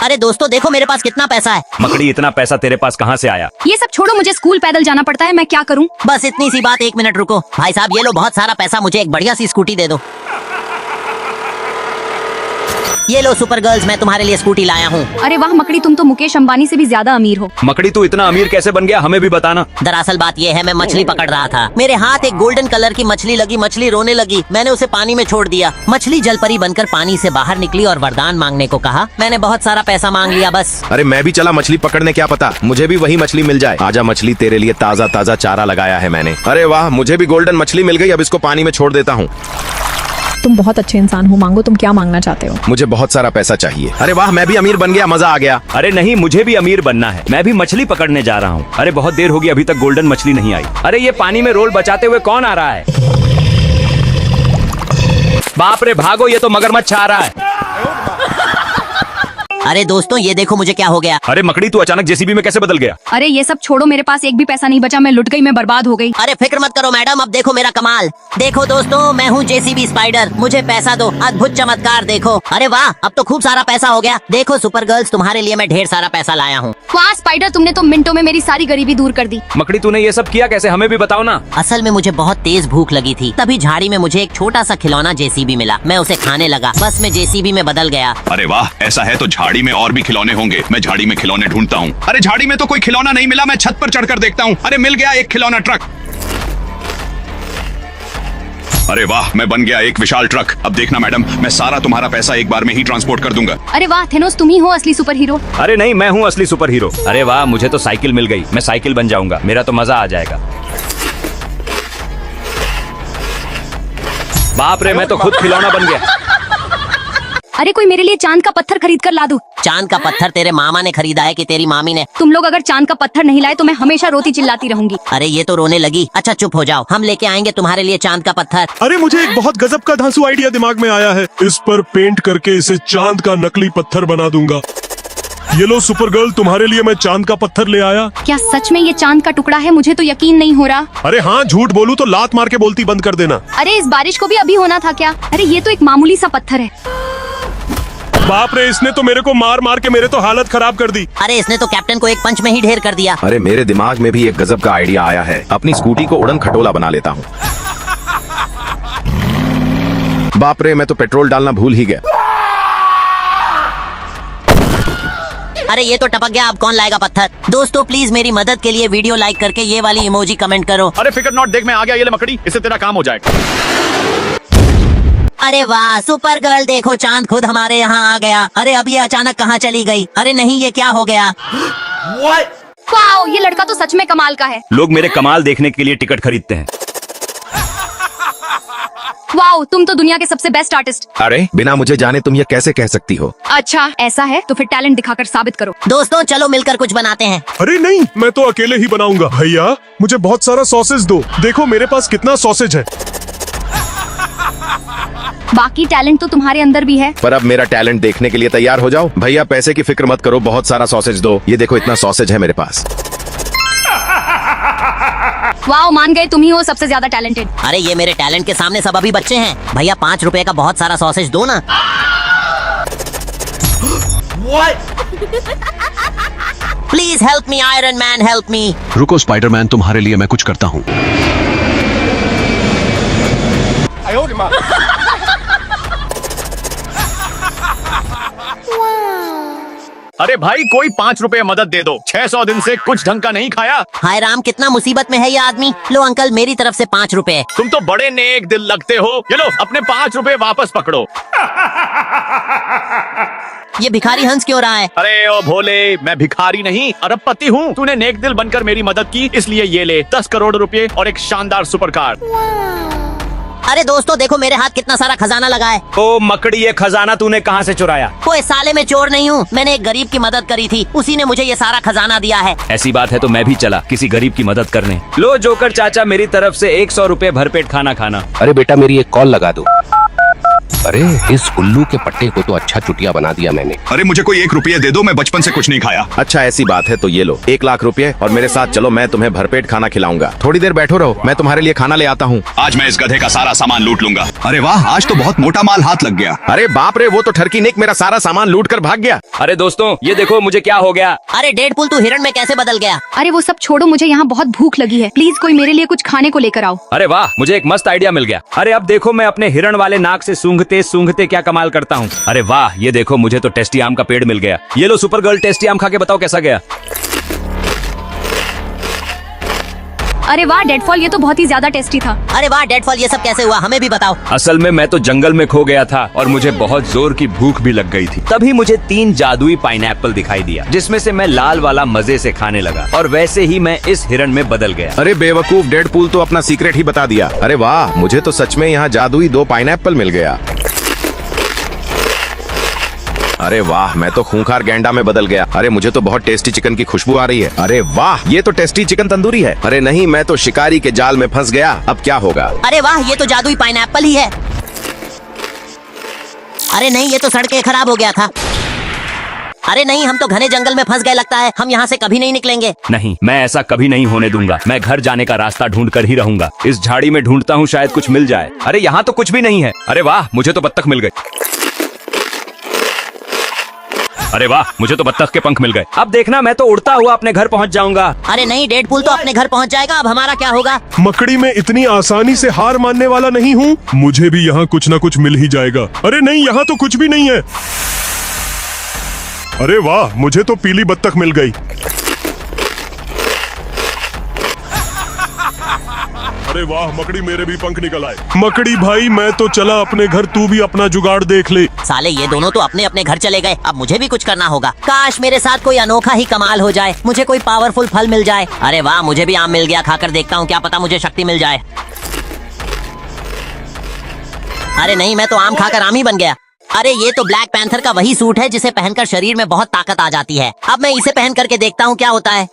अरे दोस्तों देखो मेरे पास कितना पैसा है। मकड़ी, इतना पैसा तेरे पास कहाँ से आया? ये सब छोड़ो, मुझे स्कूल पैदल जाना पड़ता है, मैं क्या करूँ? बस इतनी सी बात, 1 मिनट रुको। भाई साहब ये लो बहुत सारा पैसा, मुझे एक बढ़िया सी स्कूटी दे दो। ये लो सुपर गर्ल्स, मैं तुम्हारे लिए स्कूटी लाया हूँ। अरे वाह मकड़ी, तुम तो मुकेश अंबानी से भी ज्यादा अमीर हो। मकड़ी, तू इतना अमीर कैसे बन गया, हमें भी बताना। दरअसल बात ये है, मैं मछली पकड़ रहा था, मेरे हाथ एक गोल्डन कलर की मछली लगी, मछली रोने लगी, मैंने उसे पानी में छोड़ दिया। मछली जलपरी बनकर पानी से बाहर निकली और वरदान मांगने को कहा। मैंने बहुत सारा पैसा मांग लिया बस। अरे मैं भी चला मछली पकड़ने, क्या पता मुझे भी वही मछली मिल जाए। आजा मछली, तेरे लिए ताज़ा ताज़ा चारा लगाया है मैंने। अरे वाह, मुझे भी गोल्डन मछली मिल गई, अब इसको पानी में छोड़ देता हूँ। तुम बहुत अच्छे इंसान हो, मांगो तुम क्या मांगना चाहते हो? मुझे बहुत सारा पैसा चाहिए। अरे वाह, मैं भी अमीर बन गया, मजा आ गया। अरे नहीं, मुझे भी अमीर बनना है, मैं भी मछली पकड़ने जा रहा हूँ। अरे बहुत देर होगी, अभी तक गोल्डन मछली नहीं आई। अरे ये पानी में रोल बचाते हुए कौन आ रहा है? बाप रे भागो, ये तो मगरमच्छ आ रहा है। अरे दोस्तों ये देखो मुझे क्या हो गया। अरे मकड़ी, तू अचानक जेसीबी में कैसे बदल गया? अरे ये सब छोड़ो, मेरे पास एक भी पैसा नहीं बचा, मैं लुट गई, मैं बर्बाद हो गई। अरे फिक्र मत करो मैडम, अब देखो मेरा कमाल। देखो दोस्तों, मैं हूँ जेसीबी स्पाइडर, मुझे पैसा दो, अद्भुत चमत्कार देखो। अरे वाह, अब तो खूब सारा पैसा हो गया। देखो सुपर गर्ल्स, तुम्हारे लिए मैं ढेर सारा पैसा लाया हूँ। वाह स्पाइडर, तुमने तो मिनटों में मेरी सारी गरीबी दूर कर दी। मकड़ी, तूने ये सब किया कैसे, हमें भी बताओ ना। असल में मुझे बहुत तेज भूख लगी थी, तभी झाड़ी में मुझे एक छोटा सा खिलौना जेसीबी मिला, मैं उसे खाने लगा, बस मैं जेसीबी में बदल गया। अरे वाह, ऐसा है तो झाड़ी में और भी खिलौने होंगे। मैं झाड़ी में खिलौने ढूंढता हूँ। अरे झाड़ी में तो कोई खिलौना नहीं मिला, मैं छत पर चढ़कर देखता हूँ। अरे मिल गया एक खिलौना ट्रक। अरे वाह, मैं बन गया एक विशाल ट्रक। अब देखना मैडम, मैं सारा तुम्हारा पैसा एक बार में ही ट्रांसपोर्ट कर दूंगा। अरे वाह थेनोस, तुम ही हो असली सुपर हीरो। अरे नहीं, मैं हूँ असली सुपर हीरो। अरे वाह, मुझे तो साइकिल मिल गई, मैं साइकिल बन जाऊंगा, मेरा तो मजा आ जाएगा। बाप रे, मैं तो खुद खिलौना बन गया। अरे कोई मेरे लिए चांद का पत्थर खरीद कर ला दो। चांद का पत्थर तेरे मामा ने खरीदा है कि तेरी मामी ने? तुम लोग अगर चांद का पत्थर नहीं लाए तो मैं हमेशा रोती चिल्लाती रहूंगी। अरे ये तो रोने लगी। अच्छा चुप हो जाओ, हम लेके आएंगे तुम्हारे लिए चांद का पत्थर। अरे मुझे एक बहुत गजब का धांसू आइडिया दिमाग में आया है, इस पर पेंट करके इसे चांद का नकली पत्थर बना दूंगा। ये लो सुपर गर्ल, तुम्हारे लिए मैं चांद का पत्थर ले आया। क्या सच में ये चांद का टुकड़ा है? मुझे तो यकीन नहीं हो रहा। अरे हाँ, झूठ बोलूं तो लात मार के बोलती बंद कर देना। अरे इस बारिश को भी अभी होना था क्या? अरे ये तो एक मामूली सा पत्थर है। बाप रे, इसने तो मेरे को मार मार के मेरे तो हालत खराब कर दी। अरे इसने तो कैप्टन को एक पंच में ही ढेर कर दिया। अरे मेरे दिमाग में भी एक गजब का आइडिया आया है, अपनी स्कूटी को उड़न खटोला बना लेता हूँ। बाप रे, मैं तो पेट्रोल डालना भूल ही गया। अरे ये तो टपक गया, अब कौन लाएगा पत्थर? दोस्तों प्लीज मेरी मदद के लिए वीडियो लाइक करके ये वाली इमोजी कमेंट करो। अरे फिकर नॉट, देख मैं आ गया, ये ले मकड़ी, इससे तेरा काम हो जाएगा। अरे वाह सुपर गर्ल, देखो चांद खुद हमारे यहाँ आ गया। अरे अब ये अचानक कहाँ चली गई? अरे नहीं, ये क्या हो गया? वाओ, ये लड़का तो सच में कमाल का है। लोग मेरे कमाल देखने के लिए टिकट खरीदते हैं। वाओ, तुम तो दुनिया के सबसे बेस्ट आर्टिस्ट। अरे बिना मुझे जाने तुम ये कैसे कह सकती हो? अच्छा ऐसा है तो फिर टैलेंट दिखाकर साबित करो। दोस्तों चलो मिलकर कुछ बनाते हैं। अरे नहीं, मैं तो अकेले ही बनाऊंगा। भैया मुझे बहुत सारा सॉसेज दो, देखो मेरे पास कितना सॉसेज है। बाकी टैलेंट तो तुम्हारे अंदर भी है। पर अब मेरा टैलेंट देखने के लिए तैयार हो जाओ। भैया पैसे की फिक्र मत करो, बहुत सारा सॉसेज दो। ये देखो इतना सॉसेज है मेरे पास। वाओ, मान गए, तुम ही हो सबसे ज्यादा टैलेंटेड। अरे ये मेरे टैलेंट के सामने सब अभी बच्चे हैं। भैया 5 रुपए का बहुत सारा सॉसेज दो ना। Please help me iron man, help me. रुको स्पाइडरमैन, तुम्हारे लिए मैं कुछ करता हूँ। अरे भाई कोई 5 रुपए मदद दे दो, 600 दिन से कुछ ढंग का नहीं खाया। हाय राम, कितना मुसीबत में है ये आदमी। लो अंकल, मेरी तरफ से 5 रुपए। तुम तो बड़े नेक दिल लगते हो। ये लो अपने 5 रुपए वापस पकड़ो। ये भिखारी हंस क्यों रहा है? अरे ओ भोले, मैं भिखारी नहीं अरबपति हूँ। तूने नेक दिल बनकर मेरी मदद की, इसलिए ये ले 10 करोड़ रुपए और एक शानदार सुपर कार। अरे दोस्तों देखो मेरे हाथ कितना सारा खजाना लगा है। ओ मकड़ी, ये खजाना तूने कहाँ से चुराया? कोई साले में चोर नहीं हूँ, मैंने एक गरीब की मदद करी थी, उसी ने मुझे ये सारा खजाना दिया है। ऐसी बात है तो मैं भी चला किसी गरीब की मदद करने। लो जोकर चाचा, मेरी तरफ से 100 रुपए भरपेट खाना खाना। अरे बेटा मेरी एक कॉल लगा दो। अरे इस उल्लू के पट्टे को तो अच्छा चुटिया बना दिया मैंने। अरे मुझे कोई 1 रुपया दे दो, मैं बचपन से कुछ नहीं खाया। अच्छा ऐसी बात है तो ये लो 1 लाख रुपए और मेरे साथ चलो, मैं तुम्हें भरपेट खाना खिलाऊंगा। थोड़ी देर बैठो रहो, मैं तुम्हारे लिए खाना ले आता हूँ। आज मैं इस गधे का सारा सामान लूट लूंगा। अरे वाह, आज तो बहुत मोटा माल हाथ लग गया। अरे बाप रे, वो तो ठरकी निक मेरा सारा सामान लूट कर भाग गया। अरे दोस्तों ये देखो मुझे क्या हो गया। अरे डेडपुल तू हिरण में कैसे बदल गया? अरे वो सब छोड़ो, मुझे यहाँ बहुत भूख लगी है, प्लीज कोई मेरे लिए कुछ खाने को लेकर आओ। अरे वाह, मुझे एक मस्त आइडिया मिल गया। अरे अब देखो मैं अपने हिरण वाले नाक से सूंघते सूंघते क्या कमाल करता हूँ। अरे वाह, ये देखो मुझे तो टेस्टी आम का पेड़ मिल गया। ये लो सुपर गर्ल, टेस्टी आम खा के बताओ कैसा गया। अरे वाह डेडफॉल, ये तो बहुत ही ज्यादा टेस्टी था। अरे वाह डेडफॉल, ये सब कैसे हुआ, हमें भी बताओ। असल में मैं तो जंगल में खो गया था और मुझे बहुत जोर की भूख भी लग गई थी। तभी मुझे 3 जादुई पाइनएप्पल दिखाई दिया, जिसमें से मैं लाल वाला मजे से खाने लगा और वैसे ही मैं इस हिरण में बदल गया। अरे बेवकूफ, डेडपूल तो अपना सीक्रेट ही बता दिया। अरे वाह, मुझे तो सच में यहाँ जादुई 2 पाइनएप्पल मिल गया। अरे वाह, मैं तो खूंखार गैंडा में बदल गया। अरे मुझे तो बहुत टेस्टी चिकन की खुशबू आ रही है। अरे वाह, ये तो टेस्टी चिकन तंदूरी है। अरे नहीं, मैं तो शिकारी के जाल में फंस गया। अब क्या होगा? अरे वाह, ये तो जादुई पाइनएप्पल ही है। अरे नहीं, ये तो सड़ के खराब हो गया था। अरे नहीं, हम तो घने जंगल में फंस गए लगता है, हम यहाँ से कभी नहीं निकलेंगे। नहीं, मैं ऐसा कभी नहीं होने दूंगा। मैं घर जाने का रास्ता ढूंढ कर ही रहूंगा। इस झाड़ी में ढूंढता हूँ, शायद कुछ मिल जाए। अरे यहाँ तो कुछ भी नहीं है। अरे वाह, मुझे तो बत्तख मिल गई। अरे वाह, मुझे तो बत्तख के पंख मिल गए। अब देखना, मैं तो उड़ता हुआ अपने घर पहुंच जाऊंगा। अरे नहीं, डेडपुल तो अपने घर पहुंच जाएगा, अब हमारा क्या होगा? मकड़ी में इतनी आसानी से हार मानने वाला नहीं हूँ, मुझे भी यहाँ कुछ न कुछ मिल ही जाएगा। अरे नहीं, यहाँ तो कुछ भी नहीं है। अरे वाह, मुझे तो पीली बत्तख मिल गई। अरे वाह, मकड़ी मेरे भी पंख निकल आए। मकड़ी भाई, मैं तो चला अपने घर, तू भी अपना जुगाड़ देख ले। साले ये दोनों तो अपने अपने घर चले गए, अब मुझे भी कुछ करना होगा। काश मेरे साथ कोई अनोखा ही कमाल हो जाए, मुझे कोई पावरफुल फल मिल जाए। अरे वाह, मुझे भी आम मिल गया, खाकर देखता हूँ, क्या पता मुझे शक्ति मिल जाए। अरे नहीं, मैं तो आम खाकर आम ही बन गया। अरे ये तो ब्लैक पैंथर का वही सूट है जिसे पहनकर शरीर में बहुत ताकत आ जाती है। अब मैं इसे पहन करके देखता हूँ क्या होता है।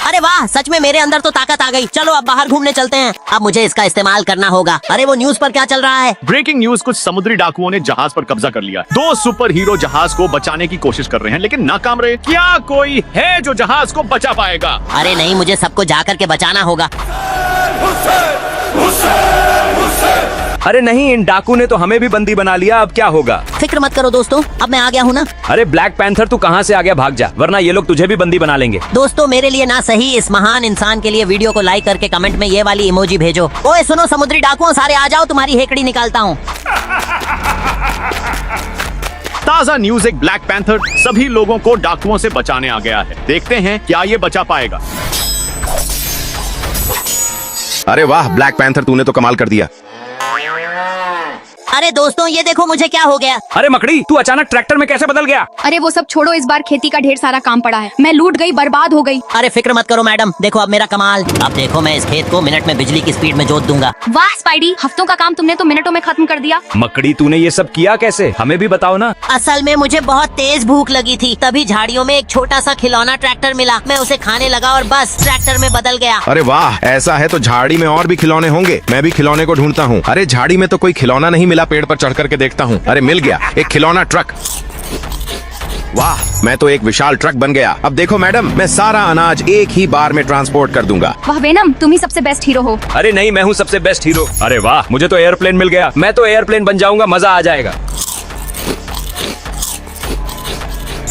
अरे वाह, सच में मेरे अंदर तो ताकत आ गई। चलो अब बाहर घूमने चलते हैं, अब मुझे इसका इस्तेमाल करना होगा। अरे वो न्यूज़ पर क्या चल रहा है? ब्रेकिंग न्यूज, कुछ समुद्री डाकुओं ने जहाज पर कब्जा कर लिया। 2 सुपर हीरो जहाज को बचाने की कोशिश कर रहे हैं लेकिन नाकाम रहे। क्या कोई है जो जहाज को बचा पाएगा? अरे नहीं, मुझे सबको जा करके बचाना होगा। अरे नहीं, इन डाकू ने तो हमें भी बंदी बना लिया। अब क्या होगा? फिक्र मत करो दोस्तों, अब मैं आ गया हूँ ना। अरे ब्लैक पैंथर, तू कहाँ से आ गया? भाग जा, वरना ये लोग तुझे भी बंदी बना लेंगे। दोस्तों मेरे लिए ना सही इस महान इंसान के लिए वीडियो को लाइक करके कमेंट में ये वाली इमोजी भेजो। ओए सुनो समुद्री डाकुओं, सारे आ जाओ, तुम्हारी हेकड़ी निकालता हूँ। ताजा न्यूज, एक ब्लैक पैंथर सभी लोगों को डाकुओं से बचाने आ गया है। देखते हैं क्या ये बचा पाएगा। अरे वाह ब्लैक पैंथर, तूने तो कमाल कर दिया। अरे दोस्तों ये देखो मुझे क्या हो गया। अरे मकड़ी, तू अचानक ट्रैक्टर में कैसे बदल गया? अरे वो सब छोड़ो, इस बार खेती का ढेर सारा काम पड़ा है, मैं लूट गई, बर्बाद हो गई। अरे फिक्र मत करो मैडम, देखो अब मेरा कमाल। अब देखो मैं इस खेत को मिनट में बिजली की स्पीड में जोत दूंगा। वाह स्पाइडी, हफ्तों का काम तुमने तो मिनटों में खत्म कर दिया। मकड़ी, तूने ये सब किया कैसे? हमें भी बताओ ना। असल में मुझे बहुत तेज भूख लगी थी, तभी झाड़ियों में एक छोटा सा खिलौना ट्रैक्टर मिला, मैं उसे खाने लगा और बस ट्रैक्टर में बदल गया। अरे वाह, ऐसा है तो झाड़ी में और भी खिलौने होंगे, मैं भी खिलौने को ढूंढता हूँ। अरे झाड़ी में तो कोई खिलौना नहीं मिला, पेड़ पर चढ़ करके देखता हूँ। अरे मिल गया, एक खिलौना ट्रक। वाह, मैं तो एक विशाल ट्रक बन गया। अब देखो मैडम, मैं सारा अनाज एक ही बार में ट्रांसपोर्ट कर दूंगा। वाह वेनम, तुम ही सबसे बेस्ट हीरो हो। अरे नहीं, मैं हूँ सबसे बेस्ट हीरो। अरे वाह, मुझे तो एयरप्लेन मिल गया, मैं तो एयरप्लेन बन जाऊंगा, मजा आ जाएगा।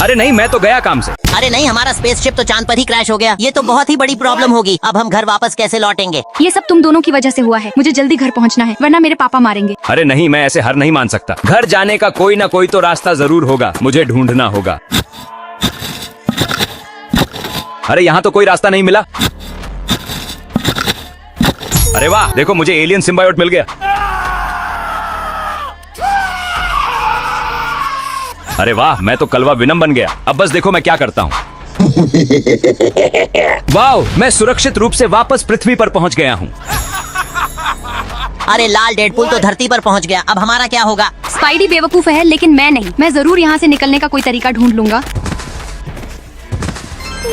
अरे नहीं, मैं तो गया काम से। अरे नहीं, हमारा स्पेसशिप तो चांद पर ही क्रैश हो गया, ये तो बहुत ही बड़ी प्रॉब्लम होगी। अब हम घर वापस कैसे लौटेंगे? ये सब तुम दोनों की वजह से हुआ है, मुझे जल्दी घर पहुंचना है वरना मेरे पापा मारेंगे। अरे नहीं, मैं ऐसे हार नहीं मान सकता। घर जाने का कोई ना कोई तो रास्ता जरूर होगा, मुझे ढूंढना होगा। अरे यहाँ तो कोई रास्ता नहीं मिला। अरे वाह, देखो मुझे एलियन सिम्बायोट मिल गया। अरे वाह, मैं तो कलवा विनम बन गया। अब बस देखो मैं क्या करता हूँ। वाह, मैं सुरक्षित रूप से वापस पृथ्वी पर पहुंच गया हूँ। अरे लाल डेडपुल तो धरती पर पहुंच गया, अब हमारा क्या होगा? स्पाइडी बेवकूफ है लेकिन मैं नहीं, मैं जरूर यहाँ से निकलने का कोई तरीका ढूंढ लूंगा।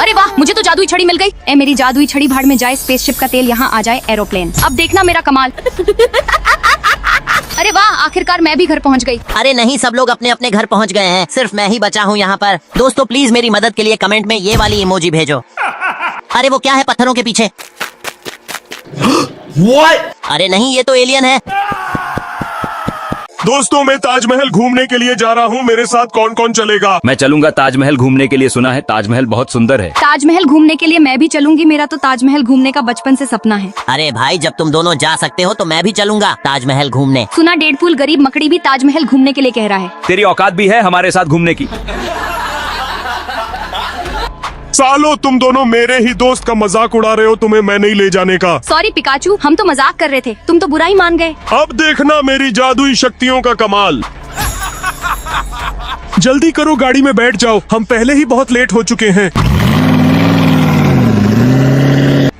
अरे वाह, मुझे तो जादुई छड़ी मिल गई। ए मेरी जादुई छड़ी भाड़ में जाए, स्पेसशिप का तेल यहाँ आ जाए एरोप्लेन। अब देखना मेरा कमाल। अरे वाह, आखिरकार मैं भी घर पहुँच गई। अरे नहीं, सब लोग अपने अपने घर पहुंच गए हैं, सिर्फ मैं ही बचा हूँ यहाँ पर। दोस्तों प्लीज मेरी मदद के लिए कमेंट में ये वाली इमोजी भेजो। अरे वो क्या है पत्थरों के पीछे? अरे नहीं, ये तो एलियन है। दोस्तों मैं ताजमहल घूमने के लिए जा रहा हूँ, मेरे साथ कौन कौन चलेगा? मैं चलूंगा ताजमहल घूमने के लिए, सुना है ताजमहल बहुत सुंदर है। ताजमहल घूमने के लिए मैं भी चलूंगी, मेरा तो ताजमहल घूमने का बचपन से सपना है। अरे भाई जब तुम दोनों जा सकते हो तो मैं भी चलूंगा ताजमहल घूमने। सुना डेडपूल गरीब मकड़ी भी ताजमहल घूमने के लिए कह रहा है। तेरी औकात भी है हमारे साथ घूमने की? सालो तुम दोनों मेरे ही दोस्त का मजाक उड़ा रहे हो, तुम्हें मैं नहीं ले जाने का। सॉरी पिकाचू, हम तो मजाक कर रहे थे, तुम तो बुरा ही मान गए। अब देखना मेरी जादुई शक्तियों का कमाल। जल्दी करो, गाड़ी में बैठ जाओ, हम पहले ही बहुत लेट हो चुके हैं।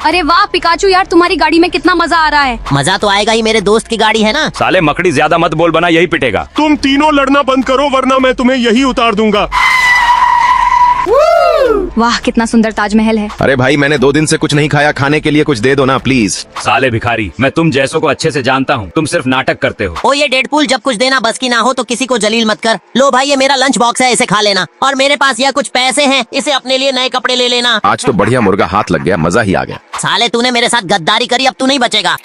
अरे वाह पिकाचू यार, तुम्हारी गाड़ी में कितना मजा आ रहा है। मजा तो आएगा ही, मेरे दोस्त की गाड़ी है ना। साले मकड़ी ज्यादा मत बोल, बना यही पिटेगा। तुम तीनों लड़ना बंद करो वरना मैं तुम्हें यही उतार दूंगा। वाह कितना सुंदर ताजमहल है। अरे भाई मैंने 2 दिन से कुछ नहीं खाया, खाने के लिए कुछ दे दो ना प्लीज। साले भिखारी, मैं तुम जैसों को अच्छे से जानता हूँ, तुम सिर्फ नाटक करते हो। ओ ये डेडपूल, जब कुछ देना बस की ना हो तो किसी को जलील मत कर। लो भाई ये मेरा लंच बॉक्स है, इसे खा लेना। और मेरे पास यह कुछ पैसे हैं, इसे अपने लिए नए कपड़े ले लेना। आज तो बढ़िया मुर्गा हाथ लग गया, मजा ही आ गया। साले तूने मेरे साथ गद्दारी करी, अब तू नहीं बचेगा।